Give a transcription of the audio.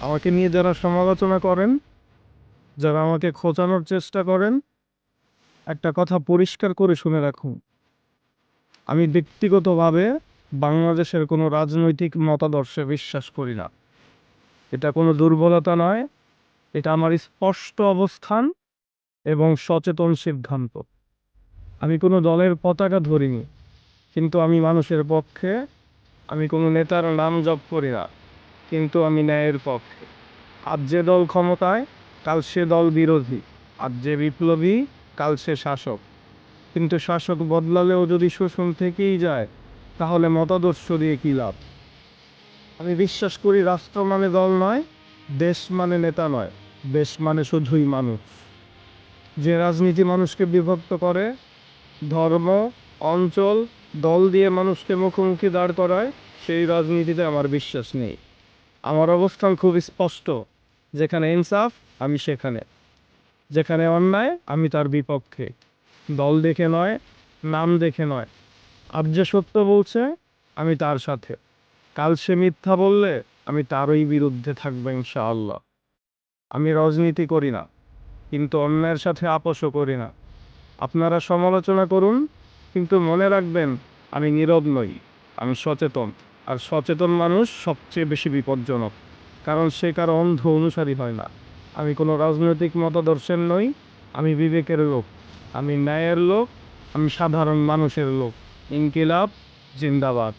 আমাকে নিয়ে যারা সমালোচনা করেন, যারা আমাকে খোঁচানোর চেষ্টা করেন, একটা কথা পরিষ্কার করে শুনে রাখুন, আমি ব্যক্তিগতভাবে বাংলাদেশের কোনো রাজনৈতিক মতাদর্শে বিশ্বাস করি না। এটা কোনো দুর্বলতা নয়, এটা আমার স্পষ্ট অবস্থান এবং সচেতন সিদ্ধান্ত। আমি কোনো দলের পতাকা ধরিনি, কিন্তু আমি মানুষের পক্ষে। আমি কোনো নেতার নাম জপ করি না, কিন্তু আমি ন্যায়ের পক্ষে। আজ যে দল ক্ষমতায়, কাল সে দল বিরোধী। আজ যে বিপ্লবী, কাল সে শাসক। কিন্তু শাসক বদলালেও যদি শোষণ থেকেই যায়, তাহলে মতাদর্শ দিয়ে কী লাভ? আমি বিশ্বাস করি রাষ্ট্র মানে দল নয়, দেশ মানে নেতা নয়, দেশ মানে শুধুই মানুষ। যে রাজনীতি মানুষকে বিভক্ত করে, ধর্ম, অঞ্চল, দল দিয়ে মানুষকে মুখোমুখি দাঁড় করায়, সেই রাজনীতিতে আমার বিশ্বাস নেই। আমার অবস্থান খুব স্পষ্ট, যেখানে ইনসাফ আমি সেখানে, যেখানে অন্যায় আমি তার বিপক্ষে। দল দেখে নয়, নাম দেখে নয়। আজ যে সত্য বলছে, আমি তার সাথে। কাল সে মিথ্যা বললে আমি তারই বিরুদ্ধে থাকবো ইনশাআল্লাহ। আমি রাজনীতি করি না, কিন্তু অন্যায়ের সাথে আপোষও করি না। আপনারা সমালোচনা করুন, কিন্তু মনে রাখবেন আমি নীরব নই, আমি সচেতন। আর সচেতন মানুষ সবচেয়ে বেশি বিপজ্জনক, কারণ সে কারো অন্ধ অনুসারী হয় না। আমি কোনো রাজনৈতিক মতাদর্শের নই, আমি বিবেকের লোক, আমি ন্যায়ের লোক, আমি সাধারণ মানুষের লোক। ইনকিলাব জিন্দাবাদ।